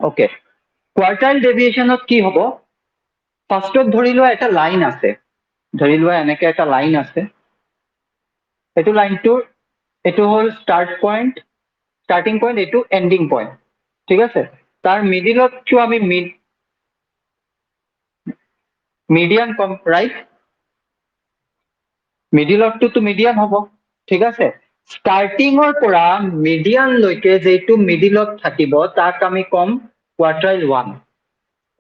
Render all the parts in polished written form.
Okay, কোয়াৰ্টাইল ডেভিয়েশনত কি হ'ব? ফাৰ্স্টত ধৰি লোৱা এটা লাইন আছে, ধৰি লোৱা এনেকে এটা লাইন আছে, এইটো লাইনটোৰ এইটো হ'ল স্টাৰ্টিং পয়েন্ট, এইটো এন্ডিং পয়েন্ট, ঠিক আছে? তাৰ মিডিলতটো আমি মিডিয়ান কম, ৰাইট? মিডিলতটো মিডিয়ান হ'ব, ঠিক আছে? স্টাৰ্টিংৰ পৰা মিডিয়ান লৈকে যেটো মিডিলত থাকিব তাক আমি কম কোয়াৰ্টাইল 1।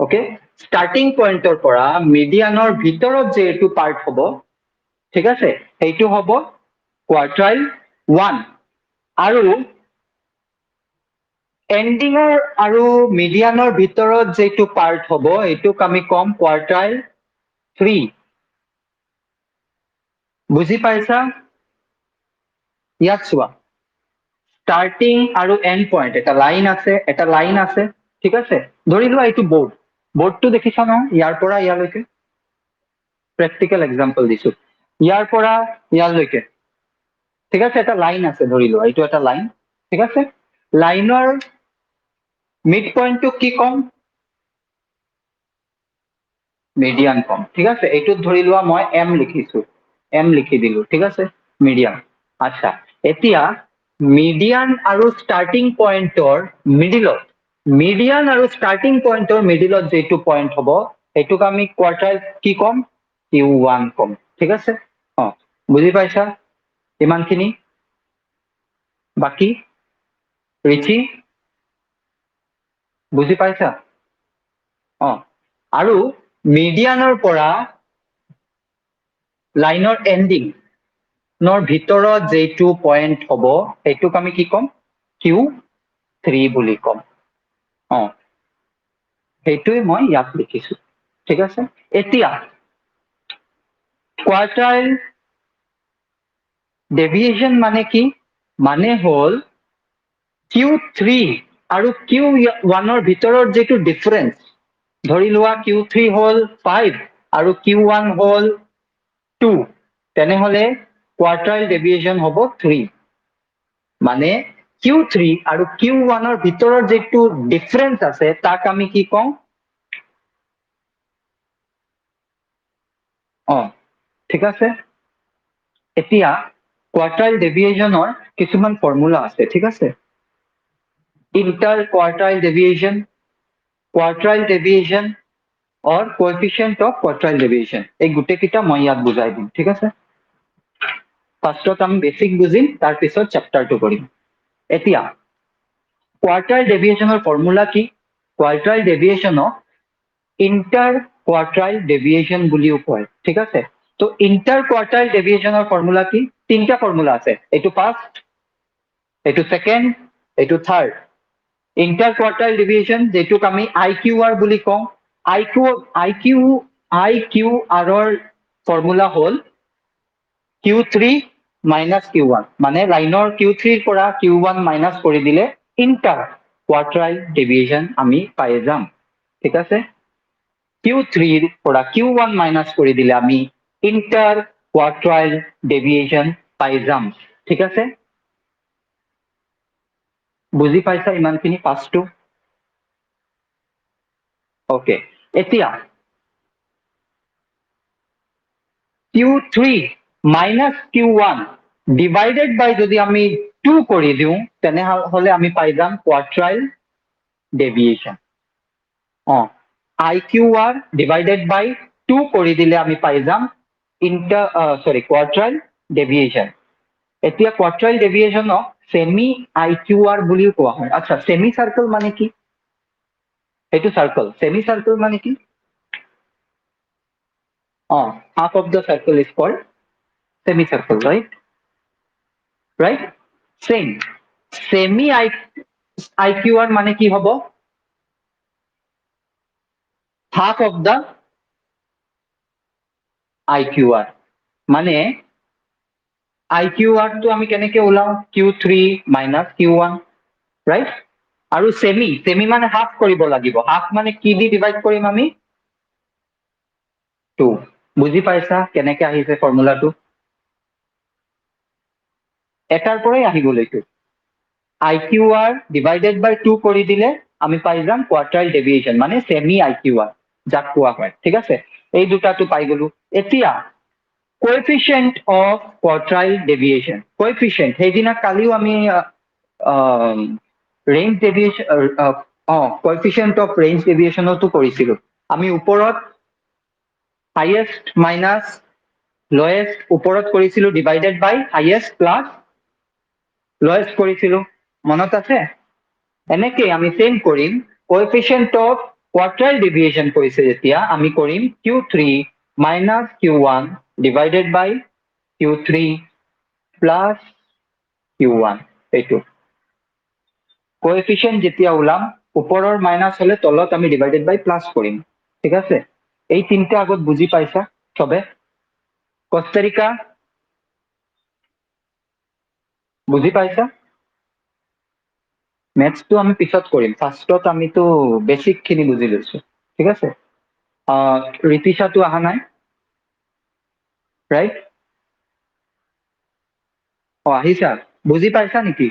ওকে, স্টাৰ্টিং পয়েন্টৰ পৰা মিডিয়ানৰ ভিতৰত যে এইটো পাৰ্ট হ'ব, ঠিক আছে, এইটো হ'ব কোয়াৰ্টাইল 1। আৰু এন্ডিঙৰ আৰু মিডিয়ানৰ ভিতৰত যেটো পাৰ্ট হ'ব এইটোক আমি কম কোয়াৰ্টাইল 3। বুজি পাইছা? ইয়াত চোৱা, স্টাৰ্টিং আৰু এন্ড পয়েন্ট, এটা লাইন আছে, ঠিক আছে? ধৰি লোৱা এইটো বোৰ্ডটো দেখিছা নহয়, ইয়াৰ পৰা ইয়ালৈকে প্ৰেক্টিকেল এক্সাম্পল দিছো, ইয়াৰ পৰা ইয়ালৈকে, ঠিক আছে? এটা লাইন আছে, ধৰি লোৱা এইটো এটা লাইন, ঠিক আছে? লাইনৰ মিড পয়েন্টটো কি কম? মিডিয়ান কম, ঠিক আছে? এইটোত ধৰি লোৱা মই এম লিখিছো, এম লিখি দিলো, ঠিক আছে? মিডিয়ান। আচ্ছা, এতিয়া মিডিয়ান আৰু স্টাৰ্টিং পয়েন্টৰ মিডিলত, মিডিয়ান আৰু স্টাৰ্টিং পয়েন্টৰ মিডিলত যেটো পয়েন্ট হ'ব এইটোক আমি কোয়ার্টাইল কি কম? Q1 কম, ঠিক আছে? বুজি পাইছা ইমানখিনি? বাকি ৰিচি বুজি পাইছা? আৰু মিডিয়ানৰ পৰা লাইনৰ এন্ডিং নৰ ভিতৰত যেটো পয়েন্ট হ'ব এইটোক আমি কি কম? Q3 বুলি কম। সেইটোৱে মই ইয়াত লিখিছো, ঠিক আছে? এতিয়া কোয়াৰ্টাইল ডেভিয়েশন মানে কি? মানে হল Q3 আৰু Q1 ৰ ভিতৰত যেটো ডিফাৰেন্স, ধৰি লোৱা Q3 হল 5 আৰু Q1 হল 2, তেনেহলে কোয়াৰ্টাইল ডেভিয়েশন হ'ব 3। মানে Q3 আৰু Q1 ৰ ভিতৰত যেটো ডিফাৰেন্স আছে তাক আমি কি কম? ঠিক আছে? এতিয়া কোয়াৰ্টাইল ডেভিয়েশনৰ কিছুমান ফর্মুলা আছে, ঠিক আছে? Inter quartile deviation, quartile deviation और কোএফিशिয়েন্ট অফ কোয়ার্টাইল ডেভিয়েশন, এই গোটেইকেইটা মই ইয়াত বুজাই দিম, ঠিক আছে? ফার্স্টত আমি বেসিক বুজিম, তাৰ পিছত চেপ্টাৰটো কৰিম। এতিয়া কোয়াৰ্টাইল ডেভিয়েশনৰ ফৰ্মুলা কি? কোয়াৰ্টাইল ডেভিয়েশনক ইন্টাৰ কোয়াৰ্টাইল ডেভিয়েশন বুলিও কয়, ঠিক আছে? তো ইন্টাৰ কোয়াৰ্টাইল ডেভিয়েশনৰ ফর্মুলা কি? তিনটা ফর্মুলা আছে, এইটো ফার্স্ট, এইটো সেকেন্ড, এইটো থার্ড। ইন্টার কোয়ার্টাইল ডেভিয়েশন যেটোক আমি IQR বুলি কওঁ, IQR ৰ ফৰ্মুলা হল Q3 মাইনাস Q1, মানে লাইনৰ Q3 ৰ পৰা Q1 মাইনাস কৰি দিলে ইন্টাৰ কোয়াৰ্টাইল ডেভিয়েশন আমি পাই যাম, ঠিক আছে? Q3 ৰ পৰা Q1 মাইনাস কৰি দিলে আমি ইন্টার কোয়ার্টাইল ডেভিয়েশন পাই যাম, ঠিক আছে? বুজি পাইছা ইমানখিনি পাঁচটো? ওকে, এতিয়া Q3 মাইনাস Q1 ডিভাইডেড বাই যদি আমি 2 কৰি দিওঁ তেনেহলে আমি পাই যাম কোয়াৰ্টাইল ডেভিয়েশন। IQR ডিভাইডেড বাই 2 কৰি দিলে আমি পাই যাম কোয়াৰ্টাইল ডেভিয়েশন। এতিয়া কোয়াৰ্টাইল ডেভিয়েশনক সেমি IQR বুলিও কোৱা হয়। আচ্ছা, সেমি সার্কেল মানে কি? এইটো সার্কেল, সেমি সার্কেল মানে কি? half of the circle is called semicircle, right? Right? Same. Semi IQR মানে কি হ'ব? Half of the IQR, মানে IQR টো আমি কেনেকে ওলাও? Q3 minus Q1, right? আৰু সেমি মানে হাফ কৰিব লাগিব, হাফ মানে কি দি ডিভাইড কৰিম আমি? 2। বুজি পাইছা কেনেকে আহিছে ফৰ্মুলাটো? এটাৰ পৰাই আহি গ'ল এইটো। IQR ডিভাইডেড বাই 2 কৰি দিলে আমি পাই যাম কোৱাৰ্টাইল ডেভিয়েশ্যন মানে সেমি আইকিউআৰ যাক কোৱা হয় ঠিক আছে এই দুটাটো পাই গলো এতিয়া কোএফিচিয়েন্ট অফ কোৱাৰ্টাইল ডেভিয়েশ্যন কোএফিচিয়েন্ট সেইদিনা কালিও আমি ৰেঞ্জ ডেভিয়েশ্যন কোএফিচিয়েন্ট অফ ৰেঞ্জ ডেভিয়েশ্যনতো কৰিছিলো আমি ওপৰত হাইয়েষ্ট মাইনাছ লোয়েষ্ট ওপৰত কৰিছিলো ডিভাইডেড বাই হাইয়েষ্ট প্লাস লোয়েষ্ট কৰিছিলো মনত আছে এনেকে আমি সেম কৰিম কোএফিচিয়েন্ট অফ কোৱাৰ্টাইল ডেভিয়েশ্যন কৰিছে যেতিয়া আমি কৰিম Q3 minus Q1 divided by Q3 plus Q1 এইটো কোএফিচিয়েন্ট যেতিয়া ওলাম ওপৰৰ মাইনাস হলে তলত আমি ডিভাইডেড বাই প্লাস কৰিম ঠিক আছে এই তিনটা আগত বুজি পাইছা সবে কষ্টাৰিকা বুজি পাইছা মেথছটো আমি পিছত কৰিম ফাৰ্ষ্টত আমিতো বেসিক খিনি বুজি লৈছো ঠিক আছে ৰিতিশাটো অহা নাই ৰাইট আহিছা বুজি পাইছা নেকি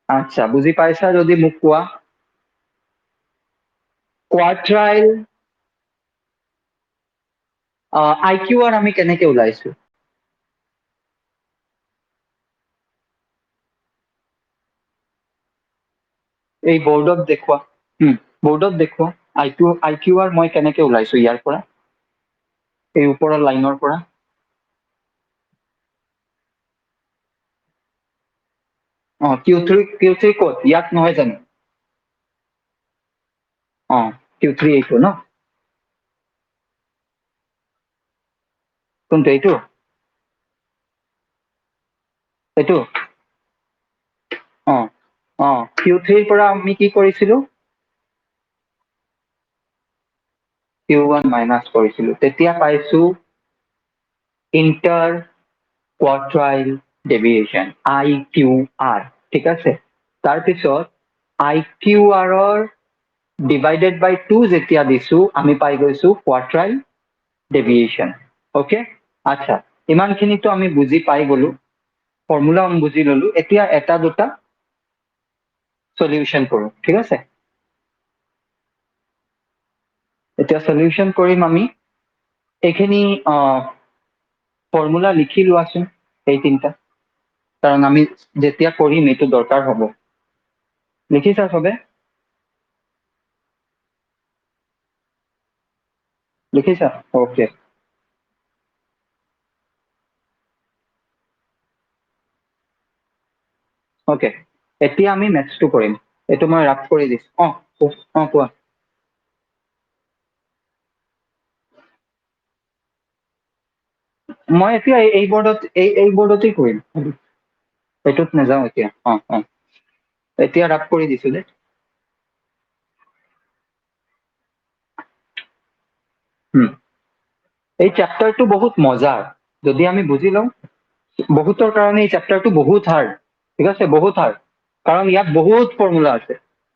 আচ্ছা বুজি পাইছা যদি মোক কোৱা কোৱাৰ্টাইল আইকিউআৰ আমি কেনেকে ওলাইছো এই বোৰ্ডত দেখুৱা বোৰ্ডত দেখুৱা আইকিউআৰ মই কেনেকে ওলাইছো ইয়াৰ পৰা এই ওপৰৰ লাইনৰ পৰা Q3 ক'ত ইয়াত নহয় জানো Q3 এইটো ন কোনটো এইটো এইটো Q3 পৰা আমি কি কৰিছিলো Q1 মাইনাস কৰিছিলো তেতিয়া পাইছো ইন্টাৰ কোৱাৰ্টাইল ডেভিয়েশ্যন IQR ঠিক আছে তাৰপিছত IQR ডিভাইডেড বাই 2 যেতিয়া দিছো আমি পাই গৈছো কোৱাৰ্টাইল ডেভিয়েশ্যন ওকে আচ্ছা ইমানখিনিতো আমি বুজি পাই গলো ফৰ্মুলা আমি বুজি ললো এতিয়া এটা দুটা সলিউশন কৰো ঠিক আছে এতিয়া সলিউশন কৰিম আমি এইখিনি ফৰ্মুলা লিখি লোৱাচোন এই তিনটা কাৰণ আমি যেতিয়া কৰিম এইটো দৰকাৰ হ'ব লিখিছা সবে লিখিছা ওকে ওকে এতিয়া আমি মেথছটো কৰিম এইটো মই ৰাফ কৰি দিছো কোৱা মই এতিয়া এই বৰ্ডতেই কৰিম এইটোত নাযাওঁ এতিয়া এতিয়া ৰাফ কৰি দিছো দে এই চেপ্টাৰটো বহুত মজাৰ যদি আমি বুজি লওঁ বহুতৰ কাৰণে এই চেপ্টাৰটো বহুত হাৰ্ড ঠিক আছে বহুত হাৰ্ড কাৰণ ইয়াত বহুত ফৰ্মুলা আছে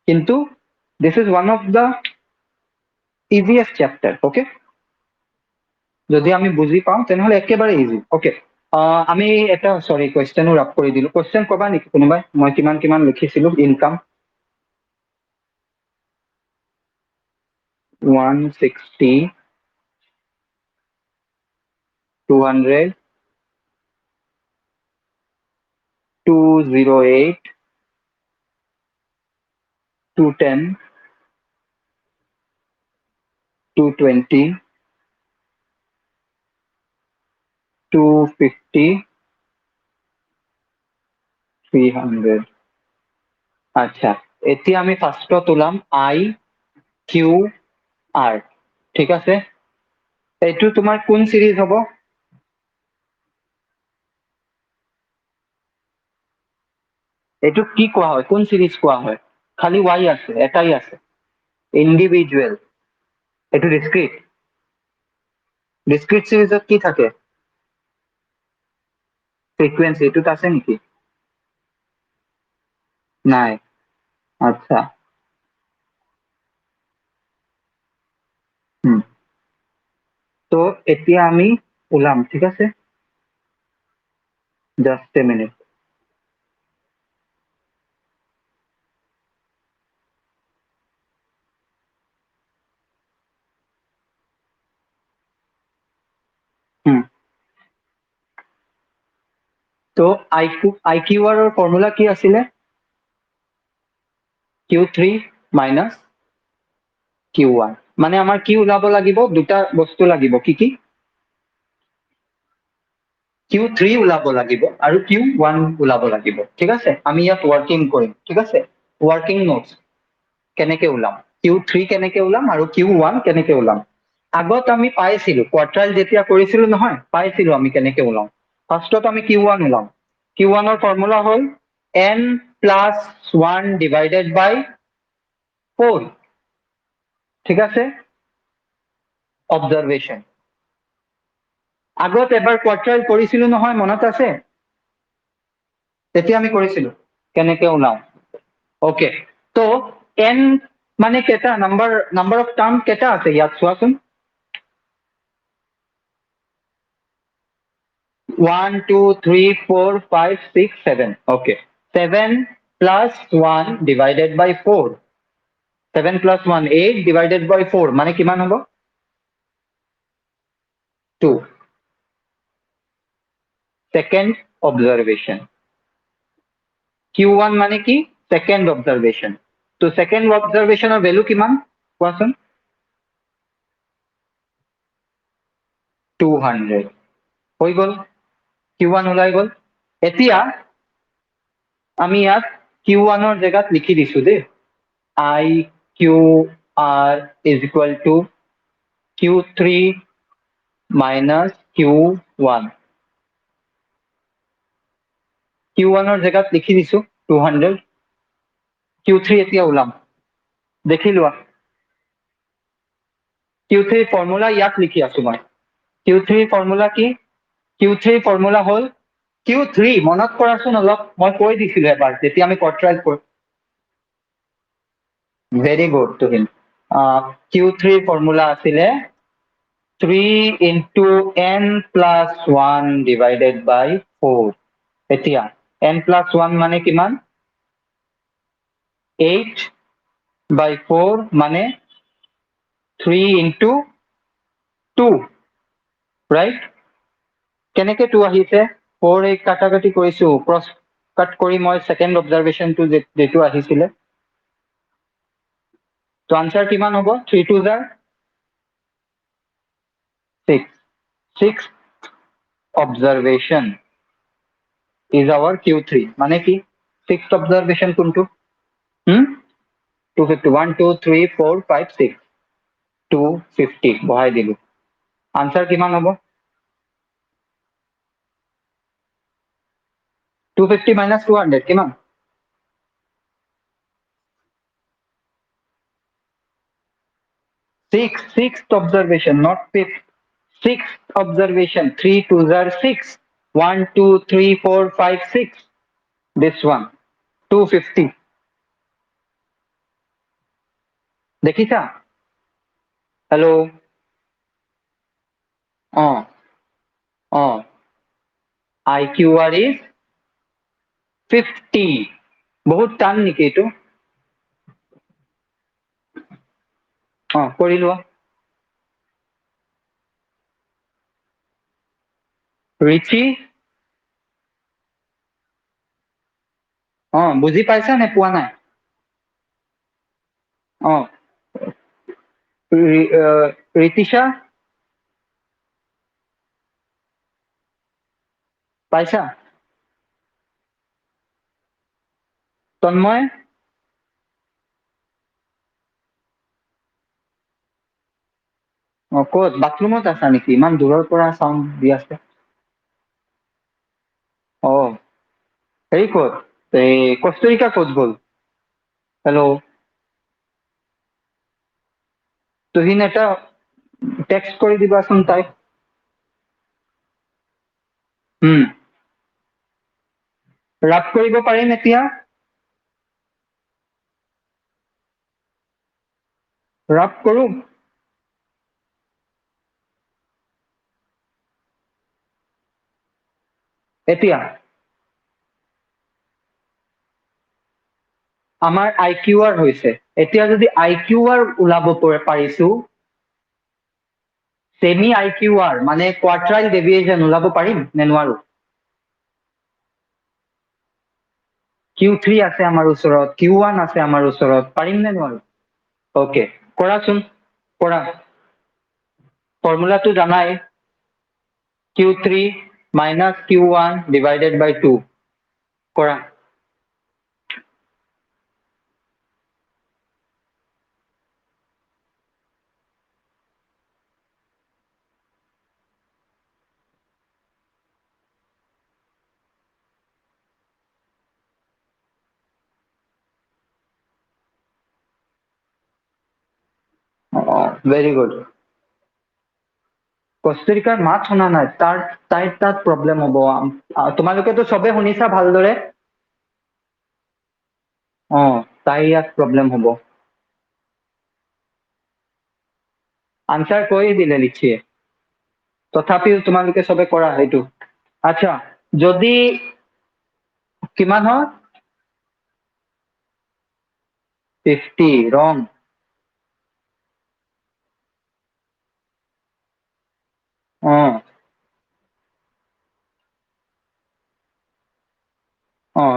কিন্তু this is one of the easiest chapter okay যদি আমি বুজি পাওঁ তেনেহলে একেবাৰে ইজি ওকে আমি এটা সৰি কুৱেশ্যনো ৰাফ কৰি দিলো কুৱেশ্যন কবা নেকি কোনোবাই মই কিমান কিমান লিখিছিলো ইনকাম 160 200 208 210 220 250 300 আচ্ছা এতিয়া আমি ফাৰ্ষ্টত ওলাম IQR ঠিক আছে এইটো তোমাৰ কোন সিৰিজ হ'ব এইটো কি কোৱা হয় কোন সিৰিজ কোৱা হয় খালি Y আছে এটাই আছে ইন্ডিভিজুৱেল এইটো ডিসক্রিট সিরিজত কি থাকে ফ্রিকুয়েন্সি এইটোত আছে নেকি নাই আচ্ছা তো এতিয়া আমি ওলাম ঠিক আছে জাস্ট এ মিনিট তো আই কিউ আৰৰ ফৰ্মুলা কি আছিলে Q3 মাইনাছ Q1 মানে আমাৰ কি ওলাব লাগিব দুটা বস্তু লাগিব কি কি Q3 ওলাব লাগিব আৰু Q1 ওলাব লাগিব ঠিক আছে আমি ইয়াত ৱৰ্কিং কৰিম ঠিক আছে ৱৰ্কিং নোটছ কেনেকে ওলাম Q3 কেনেকে ওলাম আৰু Q1 কেনেকে ওলাম আগত আমি পাইছিলো কোৱাৰ্টাইল যেতিয়া কৰিছিলো নহয় পাইছিলো আমি কেনেকে ওলাম ফাৰ্ষ্টত আমি Q1 ওলাম Q1 ৰ ফৰ্মুলা হ'ল n প্লাছ 1 ডিভাইডেড বাই 4 ঠিক আছে অবজাৰভেশ্যন আগত এবাৰ কোৱাৰ্টাইল কৰিছিলো নহয় মনত আছে তেতিয়া আমি কৰিছিলো কেনেকে ওলাও ওকে তো n মানে কেটা নাম্বাৰ অফ টাৰ্ম কেটা আছে ইয়াত চোৱাচোন 1 2 3 4 5 6 7 okay 7 plus 1 divided by 4 7 plus 1 8 divided by 4 মানে কিমান হ'ব 2 second observation Q1 মানে কি second observation তো second observation ৰ ভ্যালু কিমান কোৱাচোন 200 হৈ গল Q1 ওলাই গল এতিয়া আমি ইয়াত Q1 ৰ জেগাত লিখি দিছো দেই I Q R is equal to Q3 minus Q1 Q1 ৰ জেগাত লিখি দিছো 200 Q3 এতিয়া ওলাম দেখি লোৱা Q3 ফৰ্মুলা ইয়াত লিখি আছো মই Q3 ফৰ্মুলা কি Q3 ফৰ্মুলা হ'ল Q3 মনত কৰাচোন অলপ মই কৈ দিছিলো এবাৰ যেতিয়া আমি কোৱাৰ্টাইল কৰো ভেৰি গুড তুহিন Q3 ফৰ্মুলা আছিলে 3 into n plus 1 divided by 4 এতিয়া n plus 1 মানে কিমান 8 by 4 মানে 3 into 2 right কেনেকে 2 আহিছে 4 এক কাটাকাটি কৰিছো ক্ৰছ কাট কৰি মই সেকেন্ড অবজাৰভেশ্যনটো যেটো আহিছিলে তো আনসাৰ কিমান হ'ব 3 2 জাৰ 6 6th observation is our Q3 মানে কি 6th observation কোনটো 250 1 2 3 4 5 6 250 বহাই দিলো আনসাৰ কিমান হ'ব 250 minus 200 কিমান 6th observation not 5th 6th observation 3 2 are 6 1 2 3 4 5 6 this one 250 দেখিছা হেল্ল' IQR is 50 বহুত টান নেকি এইটো কৰি লোৱা ৰিচি বুজি পাইছা নে পোৱা নাই ৰিতিশা পাইছা তন্ময় ক'ত বাথৰুমত আছা নেকি ইমান দূৰৰ পৰা চাউণ্ড দি আছে হেৰি ক'ত এই কষ্টৰিকা ক'ত গ'ল হেল্ল' তুহিন এটা টেক্সট কৰি দিবাচোন তাইক ৰাপ কৰিব পাৰিম এতিয়া ৰাপ কৰো এতিয়া আমাৰ IQR হৈছে এতিয়া যদি IQR ওলাব পাৰিছো সেমি IQR মানে কোৱাৰ্টাইল ডেভিয়েশন ওলাব পাৰিম নে নোৱাৰো Q3 আছে আমাৰ ওচৰত, Q1 আছে আমাৰ ওচৰত, পাৰিম নে নোৱাৰো? ওকে, কৰাচোন, কৰা। ফৰ্মুলাটো জানাই, Q3 minus Q1 divided by 2, কৰা। Very good. কষ্টৰিকাৰ মাত শুনা নাই, তাইৰ তাত প্ৰব্লেম হ'ব। তোমালোকেতো চবে শুনিছা ভালদৰে? তাইৰ ইয়াত প্ৰব্লেম হ'ব। আনচাৰ কৈ দিলে লিখিয়ে, তথাপিও তোমালোকে চবে কৰা সেইটো। আচ্ছা, যদি কিমান হয়? 50, ৰং।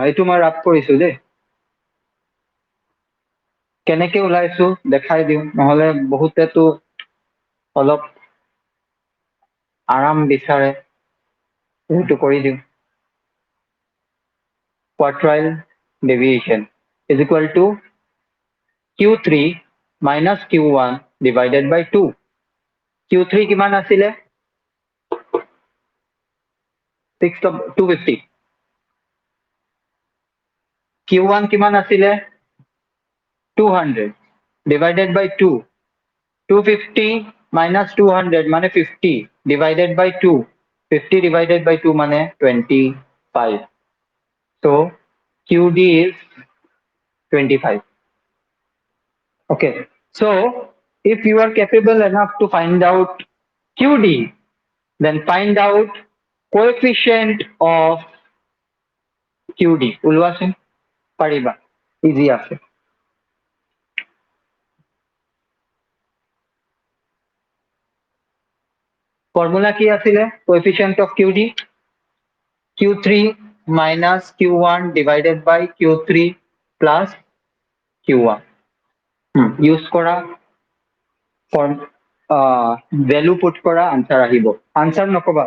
এইটো মই ৰাপ কৰিছো দেই। কেনেকে ওলাইছো দেখাই দিওঁ, নহলে বহুতেতো অলপ আৰাম বিচাৰে, সেইটো কৰি দিওঁ। Quartile deviation is equal to Q3 minus Q1 divided by 2. Q3 কিমান আছিলে? 250. Q1 কিমান আছিলে? 200 divided by 2. 250 minus 200 মানে 50 divided by 2. 50 divided by 2 মানে 25. So QD is 25. Okay. So if you are capable enough to find out QD, then find out coefficient of QD. ওলোৱাচোন, পাৰিবা, easy আছে। Formula কি আছিলে coefficient of QD? Q3 minus Q1 divided by Q3 plus Q1. Use কৰা, value put কৰা, answer আহিব। Answer নকবা,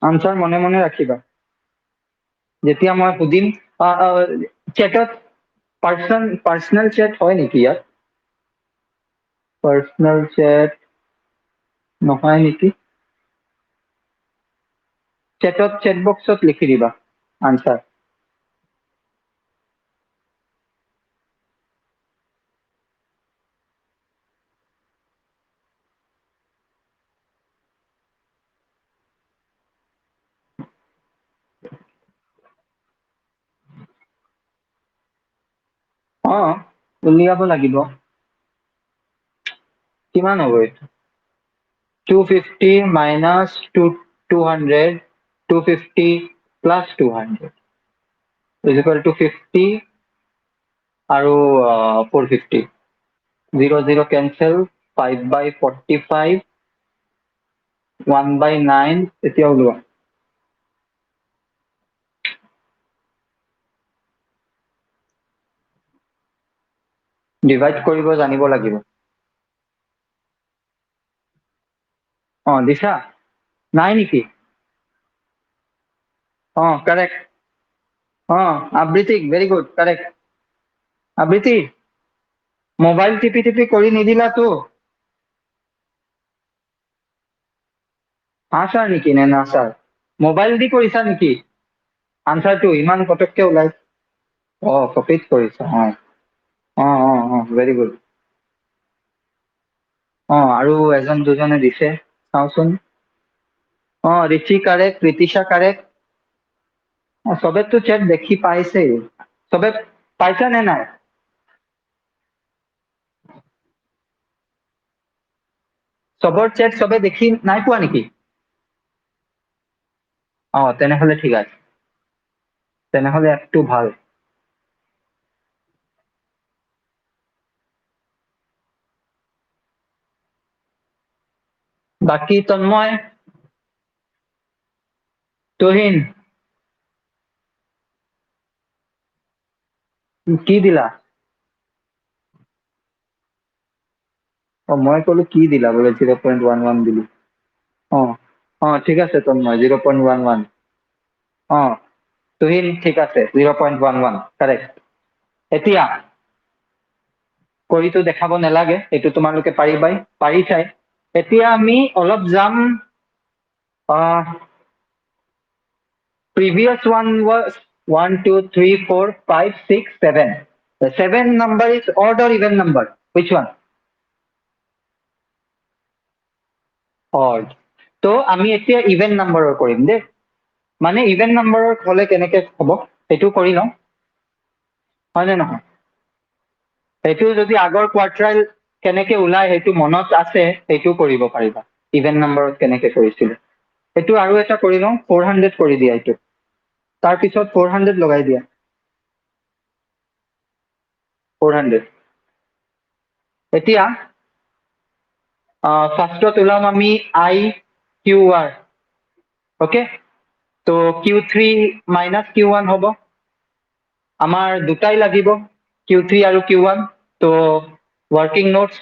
answer মনে মনে ৰাখিবা। যেতিয়া মই সুধিম, চেটত পাৰ্চনেল চেট হয় নেকি ইয়াত? পাৰ্চনেল চেট নহয় নেকি? চেটত চেট বক্সত লিখি দিবা আনসাৰ। উলিয়াব লাগিব। কিমান হ'ব এইটো? 250 minus 200, 250 plus 200 is equal to 50 আৰু 450. 0 0 cancel, 5 by 45, 1 by 9, এতিয়া ওলোৱা। ডিভাইড কৰিব জানিব লাগিব। দিছা? নাই নেকি? কাৰেক্ট। আবৃত্তিক, ভেৰি গুড, কাৰেক্ট। আবৃত্তি, মোবাইল টিপি টিপি কৰি নিদিলাতো? ছাৰ নেকি নে না ছাৰ? মোবাইল দি কৰিছা নেকি আনচাৰটো? ইমান পটককে ওলাই? কপিত কৰিছা। Very good. আৰু এজন দুজনে দিছে, চাওচোন। ঋষি কাৰেক্ট, ঋতিশা কাৰেক্ট। চবেতো চেট দেখি পাইছেই। চবে পাইছা নে নাই? চবৰ চেট চবে দেখি নাই পোৱা নেকি? তেনেহলে ঠিক আছে, তেনেহলে এপটো ভাল। বাকী তন্ময়, তুহিন, কি দিলা? মই কলো কি দিলা বোলে 0.11 দিলি। অ ঠিক আছে তন্ময় 0.11। অ তুহিন ঠিক আছে 0.11 কাৰেক্ট। এতিয়া কৰিতো দেখাব নালাগে, এইটো তোমালোকে পাৰিবাই, পাৰিছাই। এতিয়া আমি অলপ যাম, previous one was 1 2 3 4 5 6 7. The 7 number is odd or even number? Which one? Odd. তো আমি এতিয়া ইভেন নাম্বাৰৰ কৰিম দেই। মানে ইভেন নাম্বাৰৰ হলে কেনেকে হ'ব সেইটো কৰি লওঁ, হয় নে নহয়? সেইটো যদি আগৰ কোৱাৰ্টাইল কেনেকে ওলাই সেইটো মনত আছে, সেইটো কৰিব পাৰিবা। ইভেন নাম্বাৰত কেনেকে কৰিছিলে সেইটো আৰু এটা কৰি লওঁ, 400 কৰি দিয়া এইটো, তাৰপিছত 400 লগাই দিয়া, 400। এতিয়া ফাৰ্ষ্টত ওলাম আমি আই কিউ আৰ, অকে। তো Q3 মাইনাছ Q1 হ'ব, আমাৰ দুটাই লাগিব Q3 আৰু Q1। তো ৱৰ্কিং নোটছ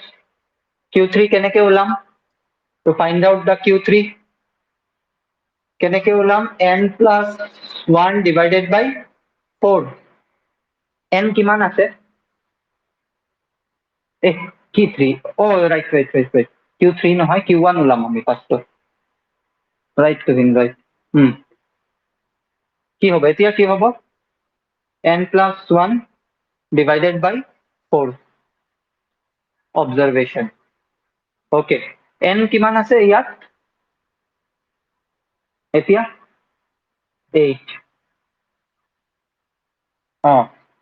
Q3 কেনেকে ওলাম, to find out the Q3 কেনেকে ওলাম, n plus 1 divided by 4। n কিমান আছে? কি 3? ৰাইট Q3 নহয় Q1 ওলাম আমি ফাৰ্ষ্টত, ৰাইট তুহিন ৰাইট। কি হ'ব এতিয়া, কি হ'ব, n plus 1 divided by 4 observation, okay. n কিমান আছে ইয়াত এতিয়া? 8।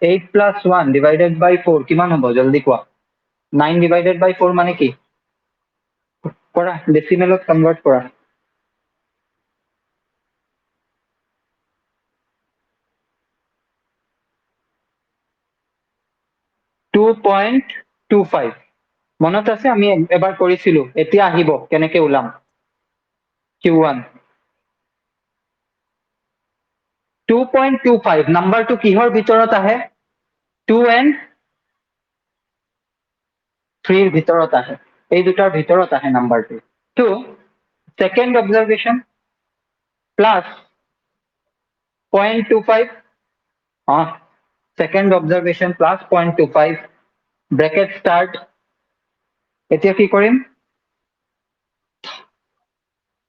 8 plus 1 divided by 4 কিমান হ'ব জলদি কোৱা? 9 divided by 4 মানে কি? কৰা, ডেচিমেলত কনভাৰ্ট কৰা। 2.25 মনত আছে, আমি এবাৰ কৰিছিলো। এতিয়া আহিব কেনেকে ওলাম Q1। 2.25 নাম্বাৰটো কিহৰ ভিতৰত আহে? 2 and 3 ভিতৰত আহে, এই দুটাৰ ভিতৰত আহে নাম্বাৰটো। তো second অবজাৰভেশন plus 0.25, second অবজাৰভেশন plus 0.25 bracket start. এতিয়া কি কৰিম?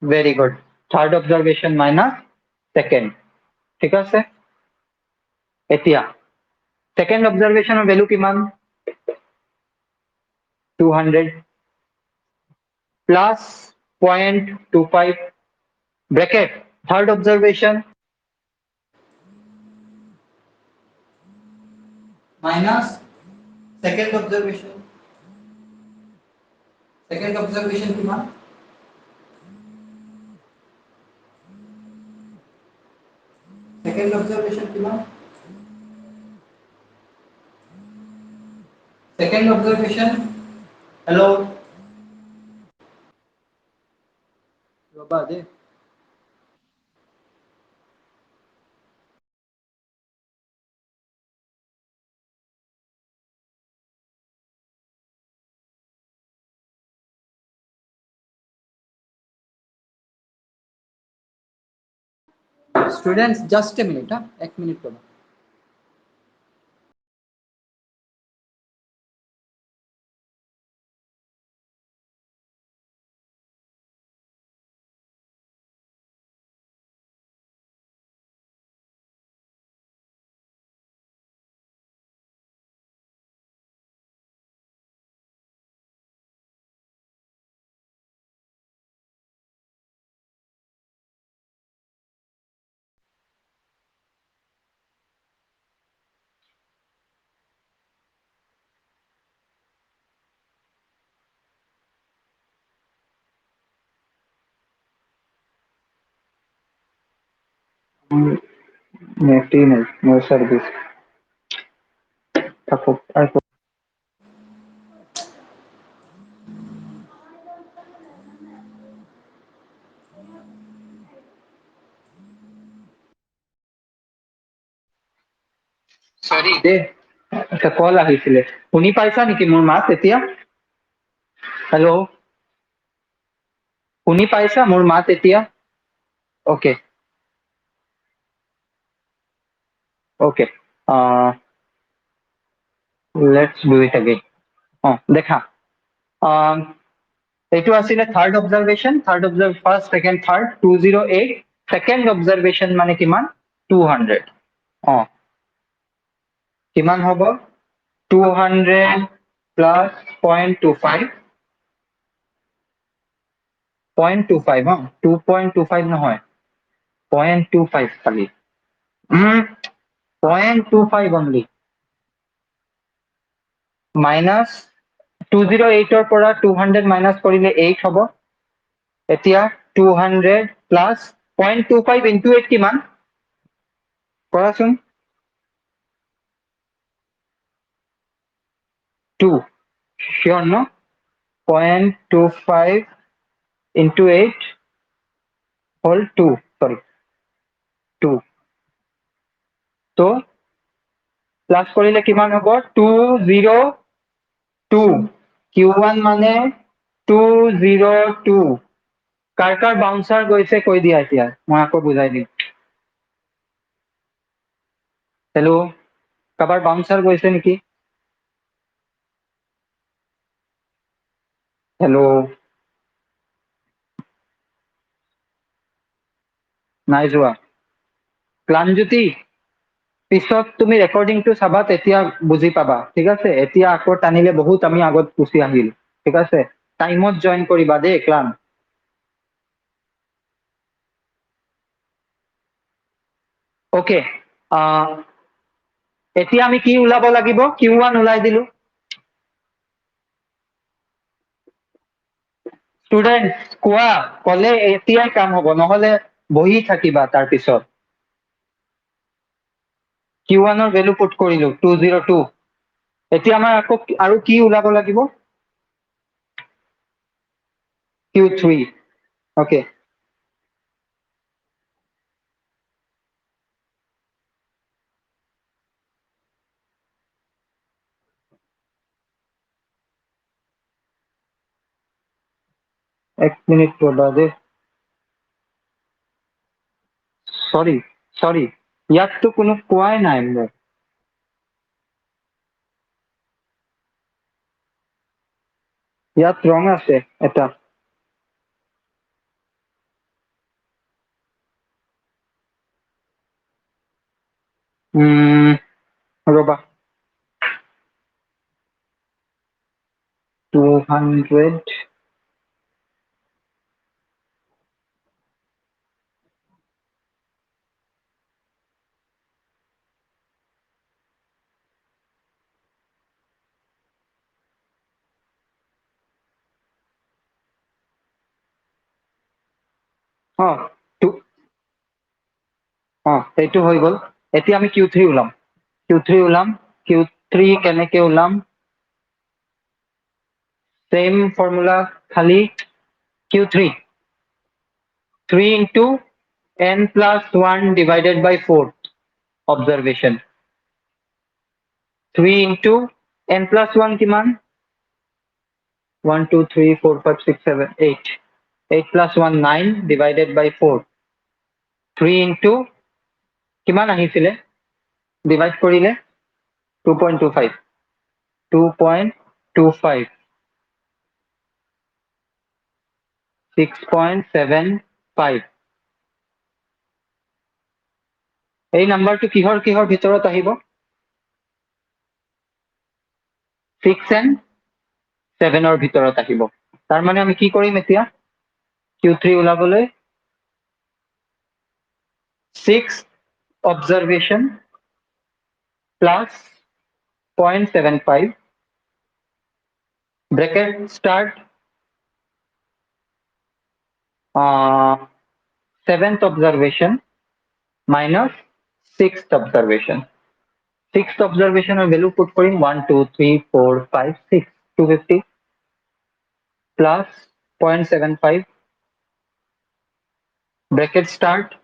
Very good, third অবজাৰভেশন minus second, ঠিক আছে। এতিয়া সেকেন্ড অবজাৰভেশনৰ ভ্যালু কিমান? 200 plus 0.25 bracket third observation minus second observation. Second observation কিমান? সেকেন্ড অবজারভেশন কিমান? সেকেন্ড অবজারভেশন, হেল্ল ৰবা দে। स्टूडेंट्स जस्ट ए मिनट, हाँ 1 मिनट करो। नेट ही नहीं, नो सर्विस। सॉरी दे। আচ্ছা কল আহিছিলে শুনি পাইছা নেকি মোৰ মাত এতিয়া হেল্ল' শুনি পাইছা মোৰ মাত এতিয়া okay okay let's do it again দেখা এইটো আছিলে third observation first second third 208 second observation মানে কিমান 200 কিমান হ'ব 200 প্লাস 0.25 0.25 2.25 নহয় 0.25 খালি 0.25 only মাইনাছ 208 পৰা 200 মাইনাছ কৰিলে 8 হ'ব এতিয়া 200 প্লাস 0.25 ইনটু 8 কিমান কৰাচোন 2 শিওর ন 0.25 into 8 whole 2 sorry 2 তো প্লাস কৰিলে কিমান হ'ব 202 q1 মানে 202 কাৰ কাৰ বাউন্সাৰ গৈছে কৈ দিয়া এতিয়া মই আকৌ বুজাই দিম হেল্ল' কাবাৰ বাউন্সাৰ গৈছে নেকি হেল্ল' নাই যোৱা ক্লাঞ্জুতি পিছত তুমি ৰেকৰ্ডিংটো চাবা তেতিয়া বুজি পাবা ঠিক আছে এতিয়া আকৌ টানিলে বহুত আমি আগত গুচি আহিল ঠিক আছে টাইমত জইন কৰিবা দেই ক্লান ওকে এতিয়া আমি কি ওলাব লাগিব Q1 ওলাই দিলো ষ্টুডেন্ট কোৱা কলে এতিয়াই কাম হ'ব নহলে বহি থাকিবা তাৰ পিছত Q1 ৰ ভ্যালু পুট কৰিলো 202 এতিয়া আমাৰ আকৌ আৰু কি ওলাব লাগিব Q3 ওকে এক মিনিট ৰবা দে সৰি সৰি ইয়াত তো কোনো কোৱাই নাই মোক ইয়াত ৰং আছে এটা ৰবা 200 টু এইটো হৈ গল এতিয়া আমি Q3 ওলাম Q3 কেনেকে ওলাম সেম ফৰ্মুলা খালি Q3 3 into n plus 1 divided by 4 observation 3 into n plus 1 কিমান 1 2 3 4 5 6 7 8 8 plus 1 9 divided by 4 3 into কিমান আহিছিলে ডিভাইড কৰিলে 2.25 2.25 6.75 এই নাম্বাৰটো কিহৰ ভিতৰত আহিব 6 and 7 ৰ ভিতৰত আহিব তাৰ মানে আমি কি কৰিম এতিয়া Q3 ওলাবলৈ 6 observation plus 0.75 bracket start 7th observation minus 6th observation 6th observation or value put for him 1 2 3 4 5 6 250 plus 0.75 bracket start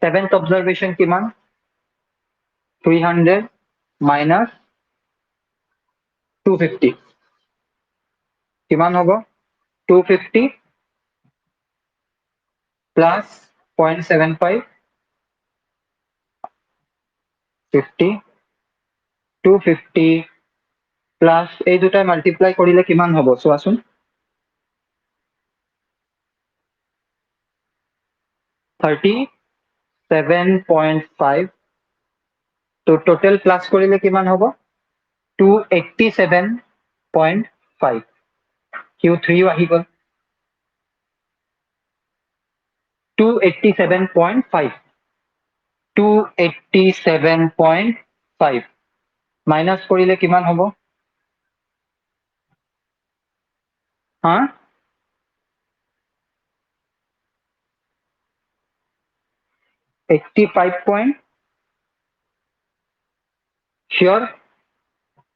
7th observation kiman 300 minus 250 কিমান হ'ব 250 প্লাস 0.75 50 250 প্লাস এই দুটাই মাল্টিপ্লাই কৰিলে কিমান হ'ব চোৱাচোন 37.5 তো টোটাল প্লাস কৰিলে কিমান হ'ব 287.5 Q3 আহি গ'ল 287.5 287.5 মাইনাস কৰিলে কিমান হ'ব হা 85 point sure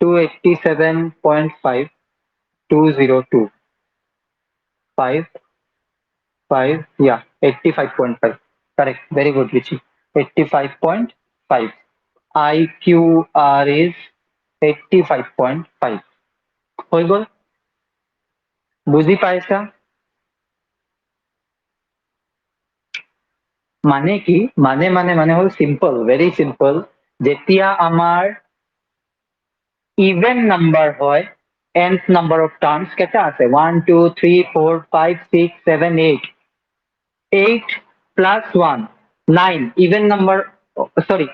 287.5 202 5 5 yeah 85.5 correct very good Richi 85.5 IQR is 85.5 হৈ গ'ল বুজি পাইছা মানে কি মানে হল সিম্পল ভেরি সিম্পল যেতিয়া আমাৰ ইভেন নাম্বার হয় nth number of terms কেটা আছে 1 2 3 4 5 6 7 8 8 plus 1 9 ইভেন নাম্বার সরি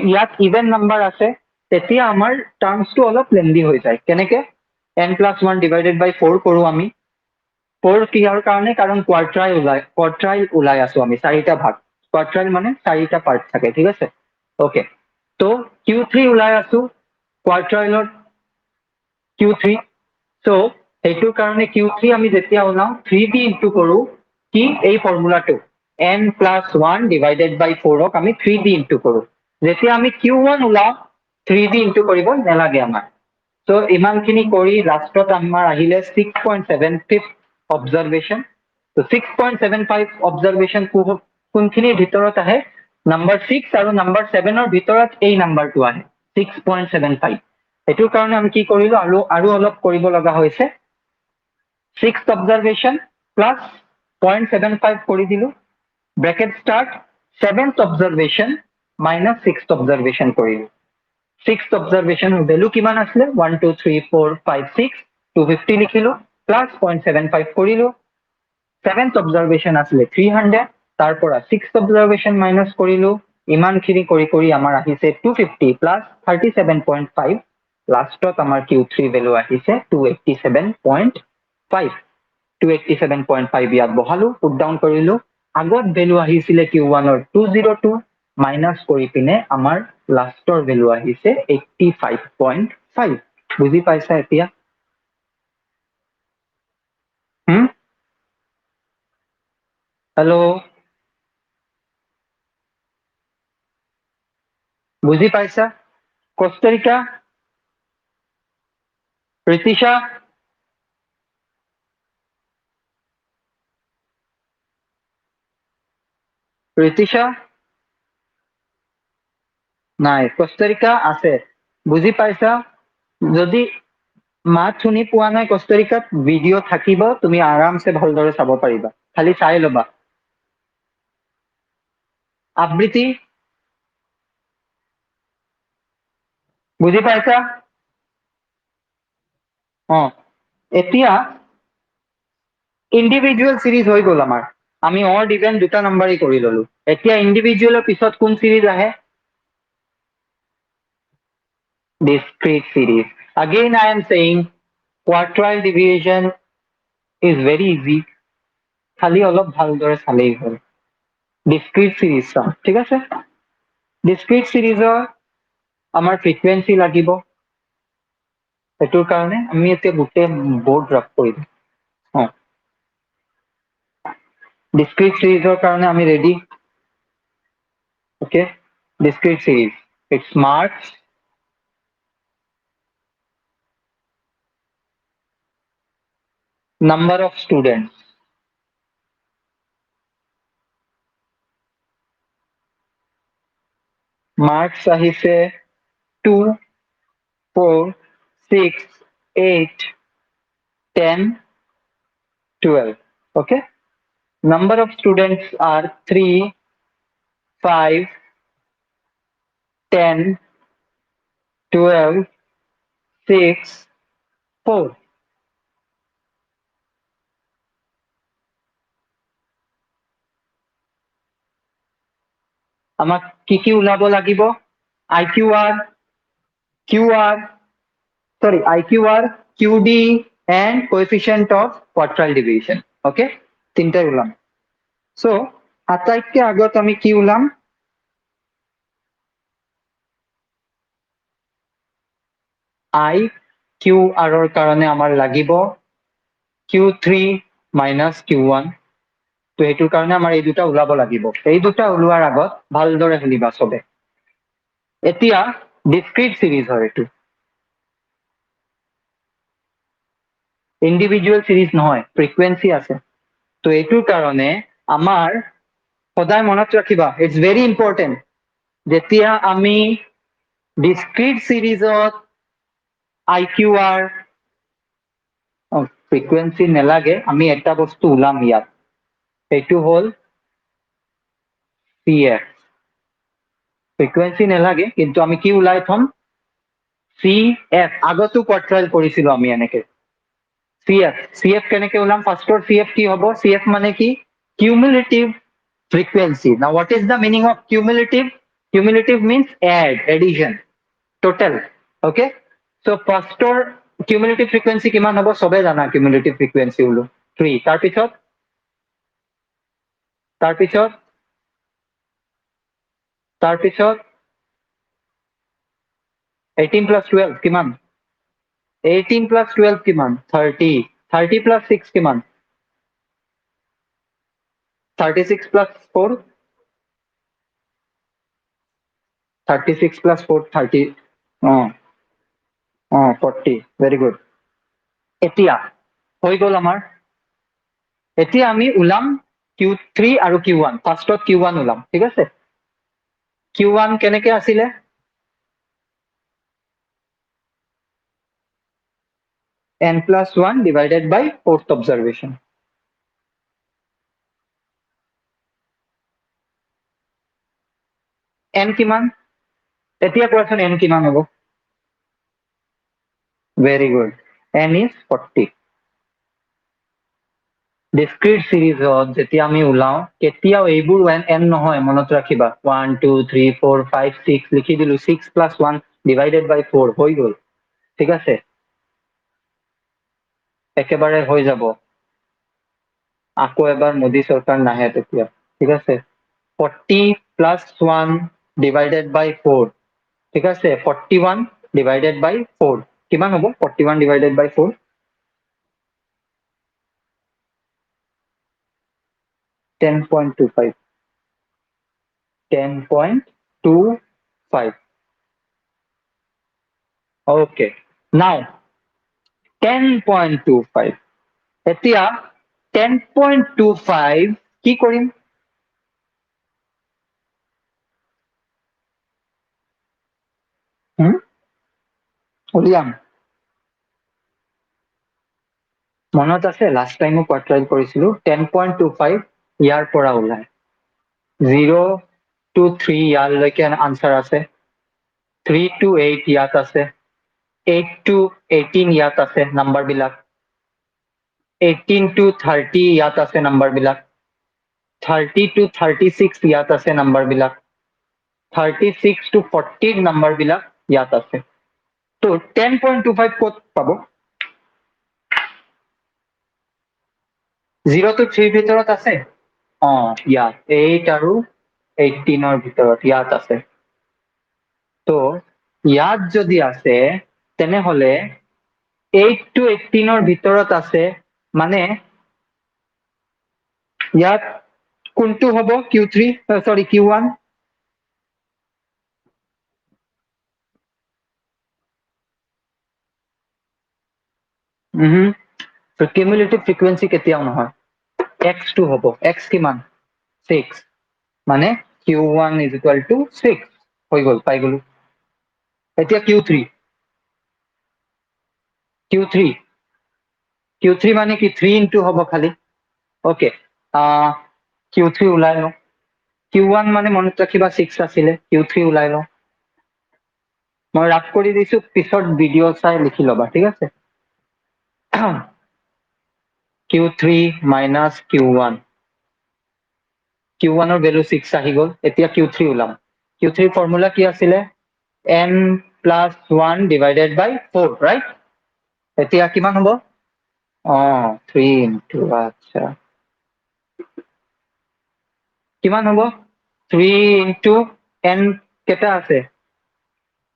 ইয়াত ইভেন নাম্বার আছে তেতিয়া আমাৰ টার্মসটো অলপ লেন্দি হৈ যায় কেনেকে n plus 1 divided by 4 কৰো আমি 4 কিহৰ কাৰণে কাৰণ কোয়াৰ্টাইল ওলাই আছো আমি চাৰিটা ভাগ কোয়াৰ্টাইল মানে চাৰিটা পাৰ্ট থাকে ঠিক আছে ওকে তো Q3 ওলাই আছো কোয়াৰ্টাইলৰ Q3 so এইটোৰ কাৰণে Q3 আমি যেতিয়া ওলাও 3 দি ইনটু কৰো কি এই ফৰ্মুলাটো n plus 1 divided by 4 ক আমি 3 দি ইনটু কৰো যেতিয়া আমি Q1 ওলাও 3 দি ইনটু কৰিব নেলাগে আমাৰ so ইমানখিনি কৰি লাষ্টত আমাৰ আহিলে 6.75 observation so 6.75 observation কোনখিনিৰ ভিতৰত আহে নাম্বাৰ 6 আৰু নাম্বাৰ 7 ৰ ভিতৰত এই নাম্বাৰটো আহে 6.75 এটোৰ কাৰণে আমি কি কৰিলো আৰু অলপ কৰিব লগা হৈছে 6th observation plus 0.75 কৰি দিলো bracket start 7th observation minus 6th observation কৰিলো 6th observation value কিমান আসলে 1 2 3 4 5 6 250 লিখিলো plus 0.75 কৰিলো 7th observation আসলে 300 তাৰ পৰা 6th observation minus কৰিলো ইমানখিনি কৰি আমাৰ আহিছে 250 plus 37.5 লাষ্টত আমাৰ Q3 value আহিছে 287.5 287.5 ইয়াত বহালো পুট ডাউন কৰিলো আগত ভ্যালু আহিছিলে Q1 ৰ 202 মাইনাস কৰি পিনে আমাৰ লাষ্টৰ ভ্যালু আহিছে 85.5 বুজি পাইছা এতিয়া হেল্ল' বুজি পাইছা কষ্টাৰিকা ঋতিশা ঋতিশা নাই কষ্টাৰিকা আছে বুজি পাইছা যদি মাত শুনি পোৱা নাই কষ্টাৰিকাত ভিডিঅ' থাকিব তুমি আৰামছে ভালদৰে চাব পাৰিবা খালি চাই ল'বা আবৃত্তি বুজি পাইছা এতিয়া ইন্ডিভিজুৱেল সিৰিজ হৈ গ'ল আমাৰ আমি অড ইভেন দুটা নাম্বাৰই কৰি ললো এতিয়া ইন্ডিভিজুৱেলৰ পিছত কোন সিরিজ আহে discrete series again I am saying quaternion division is very easy খালি অলপ ভালদৰে চালেই হ'ল discrete series চাওঁ ঠিক আছে discrete seriesৰ আমাৰ frequency লাগিব এটোৰ কাৰণে আমি এতিয়া গোটেই বোৰ্ড ড্ৰপ কৰি দিম discrete seriesৰ কাৰণে আমি ready okay discrete series it's marks number of students marks আহিছে 2 4 6 8, 10, 12. Okay. Number of students are 3, 5, 10, 12, 6, 4. আমাক কি ওলাব লাগিব? IQR, QR, sorry, IQR, QD, and coefficient of quadrile deviation. Okay, তিনটাই ওলাম। সো আটাইতকৈ আগত আমি কি ওলাম? IQR ৰ কাৰণে আমাৰ লাগিব Q3 minus Q1। তো এইটোৰ কাৰণে আমাৰ এই দুটা ওলাব লাগিব। এই দুটা ওলোৱাৰ আগত ভালদৰে শুনিবা চবে। এতিয়া ডিসক্ৰিট সিৰিজ হয় এইটো, ইন্ডিভিজুৱেল সিৰিজ নহয়, ফ্ৰিকুৱেঞ্চি আছে। তো এইটোৰ কাৰণে আমাৰ সদায় মনত ৰাখিবা, ইটস ভেৰি ইম্পৰ্টেণ্ট, যেতিয়া আমি ডিসক্ৰিট সিৰিজত IQR ফ্ৰিকুৱেঞ্চি নেলাগে, আমি এটা বস্তু ওলাম ইয়াত, সেইটো হ'ল CF। ফ্ৰিকুৱেঞ্চি নেলাগে, কিন্তু আমি কি ওলাই থম? CF। আগতো কোৱাৰ্টাইল কৰিছিলো আমি এনেকে। CF কেনেকে ওলাম? ফাৰ্ষ্টৰ CF কি হ'ব? CF মানে কি? Cumulative frequency. Now what is the meaning of cumulative? Cumulative means addition, total. Okay, so first or cumulative frequency কিমান হ'ব? সবে জানা cumulative frequency হলো 3। তাৰপিছত 18 plus 12 কিমান? 18 plus 12 কিমান? 30। 30 plus 6 কিমান? 36 plus 4, 36 plus 4, 30। 40। Very good. এতিয়া হৈ গ'ল আমাৰ। এতিয়া আমি ওলাম Q3 আৰু Q1। ফাৰ্ষ্টত Q1 ওলাম, ঠিক আছে? Q1 কেনেকে আছিলে? n plus 1 divided by fourth observation. n কিমান? এতিয়া কোৱাচোন n কিমান হ'ব? Very good, n is 40। ডিসক্ৰিট সিৰিজত যেতিয়া আমি ওলাও, কেতিয়াও এইবোৰ n নহয়, মনত ৰাখিবা। 1, 2, 3, 4, 5, 6 লিখি দিলো, 6 plus 1 divided by 4 হৈ গ'ল, ঠিক আছে? একেবাৰে হৈ যাব, আকৌ এবাৰ মোদী চৰকাৰ নাহে তেতিয়া, ঠিক আছে? 40 plus 1 divided by 4, ঠিক আছে? 41 divided by 4 কিমান হ'ব? 41 divided by 4, 10.25। 10.25। Okay, now 10.25। এতিয়া 10.25 কি কৰিম? উলিয়াম। মনত আছে লাষ্ট টাইমো কোৱাৰ্টাইল কৰিছিলো। 10.25 ইয়াৰ পৰা ওলাই, 0 to 3 ইয়ালৈকে আনসাৰ আছে, 3 to 8 ইয়াত আছে, 8 to 18 ইয়াত আছে নাম্বাৰ বিলাক, 18 to 30 ইয়াত আছে নাম্বাৰ বিলাক, 30 to 36 ইয়াত আছে নাম্বাৰ বিলাক, 36 to 40 নাম্বাৰ বিলাক ইয়াত আছে। তো 10.25 ক'ত পাব? 0 to 3 ভিতৰত আছে। ইয়াত 8 আৰু 18 ভিতৰত ইয়াত আছে। তো ইয়াত যদি আছে, তেনেহলে 8 to 18 ভিতৰত আছে, মানে ইয়াত কোনটো হ'ব? Q3, sorry, Q1। তো কিউমুলেটিভ ফ্ৰিকুৱেঞ্চি কেতিয়াও নহয়, x2 হ'ব। x কিমান? 6, মানে Q1 is equal to 6 হৈ গ'ল, পাই গ'লো। এতিয়া Q3 Q3 Q3 মানে কি 3 ইনটু হ'ব খালি ওকে Q3 ওলাই লওঁ Q1 মানে মনত ৰাখিবা 6 আছিলে Q3 ওলাই লওঁ মই ৰাফ কৰি দিছো পিছত ভিডিঅ' চাই লিখি ল'বা ঠিক আছে Q3 minus Q1 Q1 ৰ ভ্যালু 6 আহি গ'ল এতিয়া Q3 ওলাম Q3 ফৰ্মুলা কি আছিলে n plus 1 divided by 4 right এতিয়া কিমান হ'ব 3 into আচ্ছা কিমান হ'ব 3 into n কেটা আছে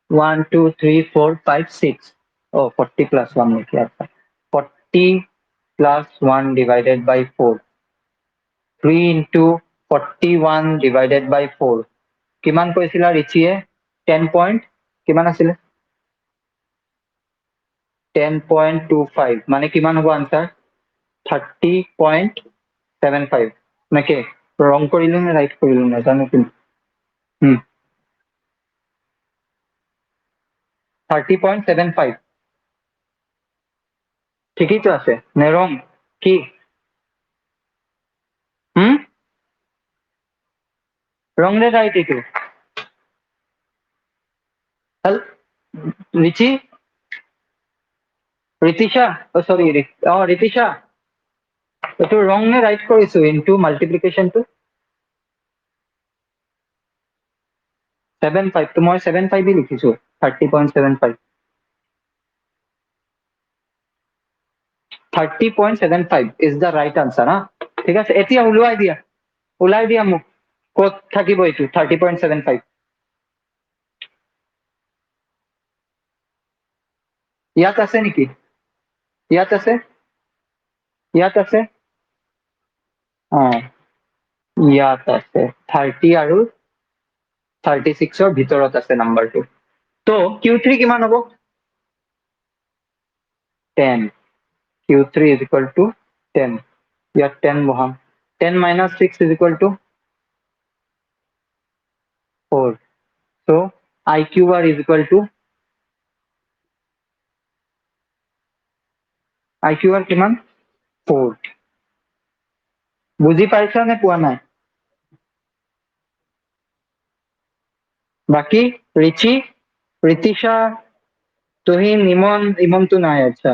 1 2 3 4 5 6 40 plus 1 নেকি আচ্ছা 40 plus 1 divided by 4 3 into 41 divided by 4 কিমান কৈছিলা ৰিচিয়ে 10 point কিমান আছিলে 10.25 মানে কিমান হ'ব আনসাৰ 30.75 নাকি ৰং কৰিলো নে ৰাইট কৰিলো নাজানো কিন্তু 30.75 ঠিকই তো আছে নে রং কি রং নে রাইট এইটো হেল রিচি ঋতিশা সরি ঋতিশা এইটো রং নে রাইট কৰিছো ইনটু মাল্টিপ্লিকেশনটো 75 তো মই 75 লিখিছো 30.75 30.75 is the right answer হা ঠিক আছে এতিয়া ওলাই দিয়া মোক ক'ত থাকিব এইটো 30.75 ইয়াত আছে নেকি ইয়াত আছে ইয়াত আছে 30 আৰু 36 ৰ ভিতৰত আছে নাম্বাৰটো তো Q3 কিমান হ'ব 10 Q3 is equal to 10 ইয়াত 10 বহাম 10 minus 6 is equal to 4 so IQR is equal to IQR কিমান 4 বুজি পাইছা নে পোৱা নাই বাকি ৰিচি ঋতিশা তুহিন ইমন তো নাই আচ্ছা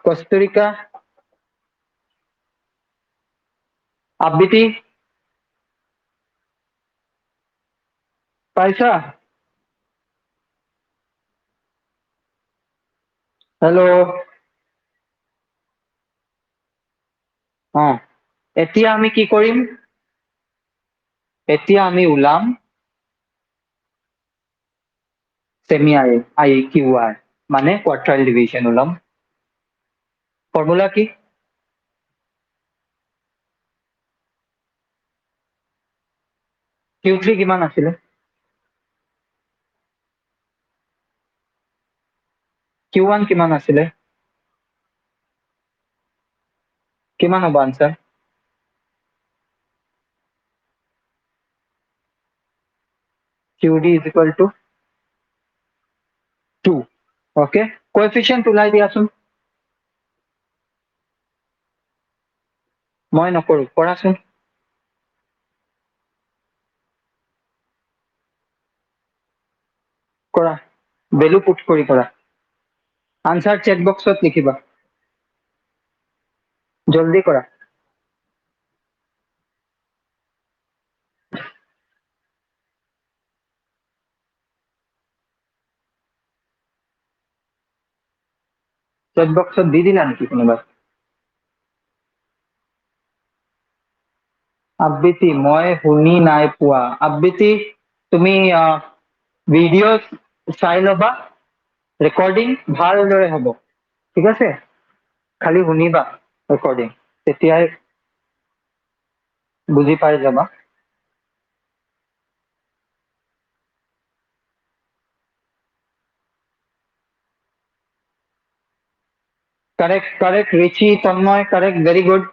কস্তুৰিকা আবৃতি পাইছা হেল্ল' এতিয়া আমি কি কৰিম এতিয়া আমি ওলাম সেমি IQR মানে কোয়ার্টাইল ডিভিশন ওলাম ফর্মুলা কি Q3 কিমান আছিলে Q1 কিমান আছিলে কিমান হ'ব answer QD is equal to 2 okay coefficient ওলাই দিয়াচোন মই নকৰো কৰাচোন কৰা ভ্যালু পুট কৰি কৰা আনসাৰ চেট বক্সত লিখিবা জলদি কৰা চেট বক্সত দি দিলা নেকি কোনোবা আবৃতি মই শুনি নাই পোৱা আবৃতি তুমি ভিডিও চাই ল'বা ৰেকৰ্ডিং ভালদৰে হ'ব ঠিক আছে খালি শুনিবা রেকর্ডিং তেতিয়াই বুজি পাই যাবা करेक्ट ऋषि तन्मय करेक्ट वेरी गुड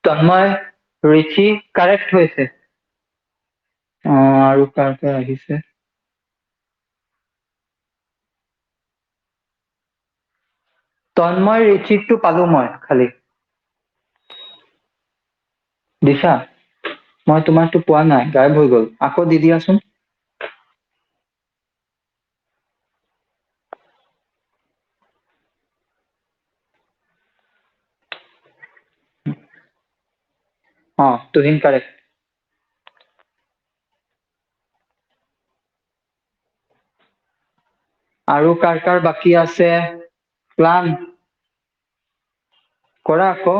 তন্ময়, ঋষি কাৰেক্ট হৈছে। আৰু কাৰ কাৰ আহিছে? তন্ময়, ঋষিকটো পালো মই খালি। দিছা? মই তোমাৰটো পোৱা নাই, গায়ব হৈ গল। আকৌ দি দিয়াচোন। তুহিন কাৰেক্ট। আৰু কাৰ কাৰ বাকী আছে? প্লান কৰা আকৌ।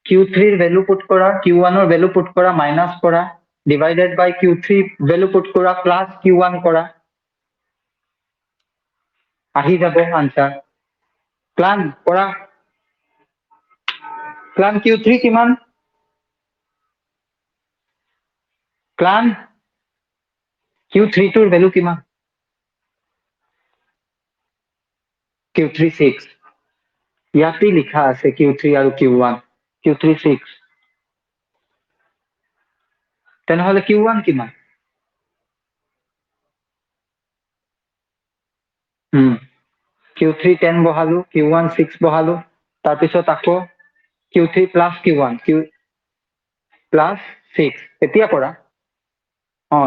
Q3 ৰ ভেলু পুট কৰা, Q1 ৰ ভেলু পুট কৰা, মাইনাছ কৰা, ডিভাইডেড বাই Q3 ভেলু পুট কৰা, প্লাছ Q1 কৰা। আহি যাব আনসাৰ। প্লান কৰা। প্লান Q3 কিমান? প্লান Q3 টোৰ ভেলু কিমান? Q3 6। ইয়াতে লিখা আছে Q3 আৰু Q1। Q3 6। তেনেহলে Q1 কিমান? Q3 10 বহালো, Q1 6 বহালো, তাৰপিছত আকৌ Q3 plus Q1, Q plus 6। এতিয়া কৰা।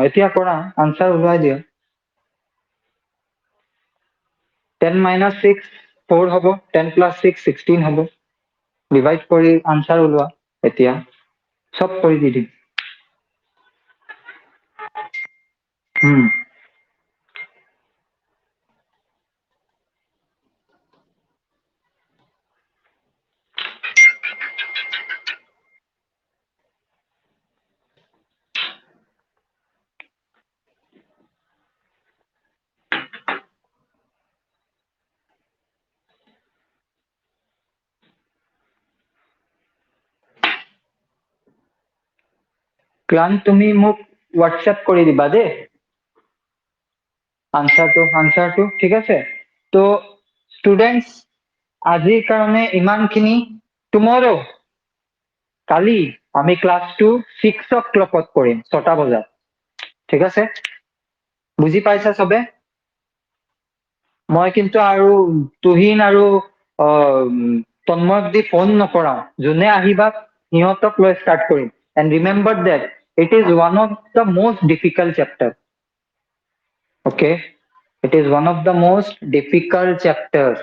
এতিয়া কৰা, আনসাৰ ওলাই দিয়া। 10 minus 6 4 হ'ব, 10 plus 6 16 হ'ব। ডিভাইড কৰি আনসাৰ ওলোৱা এতিয়া। সব কৰি দি দিম। প্লান তুমি মোক হোৱাটছএপ কৰি দিবা দেই, আনসাৰটো ঠিক আছে। তো ষ্টুডেন্টস, আজিৰ কাৰণে ইমানখিনি। টুমৰো, কালি আমি ক্লাছটো 6 o'clock কৰিম, 6টা বজাত। ঠিক আছে? বুজি পাইছা চবে? মই কিন্তু আৰু তুহিন আৰু তন্ময়ক দি ফোন নকৰাও। যোনে আহিবা সিহঁতক লৈ ষ্টাৰ্ট কৰিম। And remember that it is one of the most difficult chapter. Okay, it is one of the most difficult chapters.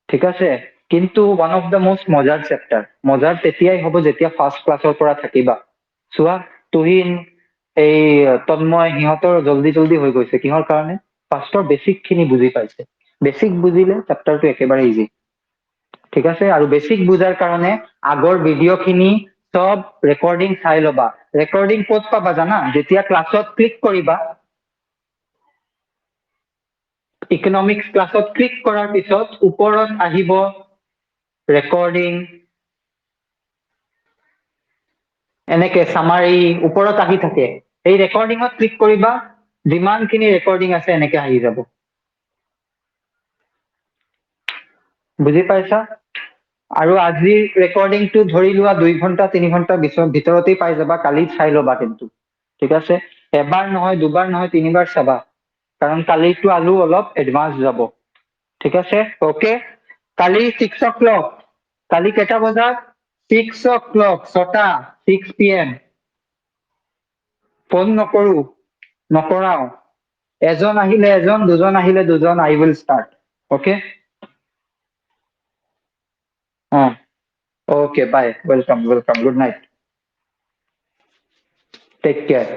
ঠিক আছে, কিন্তু one of the most মজাৰ চেপ্টাৰ। মজাৰ তেতিয়াই হ'ব যেতিয়া ফাৰ্ষ্ট ক্লাছৰ পৰা থাকিবা। চোৱা, তুহিন, এই তন্ময়, সিহঁতৰ জল্দি জল্দি হৈ গৈছে। কিহৰ কাৰণে? ফাৰ্ষ্টৰ বেছিক খিনি বুজি পাইছে। বেছিক বুজিলে চেপ্টাৰটো একেবাৰে ইজি। ঠিক আছে? আৰু বেছিক বুজাৰ কাৰণে আগৰ ভিডিঅ' খিনি সব ৰেকৰ্ডিং চাই ল'বা। ৰেকৰ্ডিং ক'ত পাবা জানা? যেতিয়া ক্লাছত ক্লিক কৰিবা, ইকনমিক্স ক্লাছত ক্লিক কৰাৰ পিছত ওপৰত আহিব ৰেকৰ্ডিং, এনেকে সামাৰী ওপৰত আহি থাকে। এই ৰেকৰ্ডিঙত ক্লিক কৰিবা, যিমানখিনি ৰেকৰ্ডিং আছে এনেকে আহি যাব। বুজি পাইছা? আৰু আজিৰ ৰেকৰ্ডিংটো ধৰি লোৱা 2 ঘন্টা 3 ঘন্টা ভিতৰতেই পাই যাবা। কালি চাই ল'বা কিন্তু। ঠিক আছে? এবাৰ নহয়, দুবাৰ নহয়, 3বাৰ চাবা, কাৰণ কালিটো আৰু অলপ এডভান্স যাব। ঠিক আছে? অকে, কালি 6 o'clock। কালি কেইটা বজাত? 6 o'clock, 6টা, 6 PM। ফোন নকৰো, নকৰাও। এজন আহিলে এজন, দুজন আহিলে দুজন। I will start. Okay? Okay, bye. Welcome. Good night. Take care.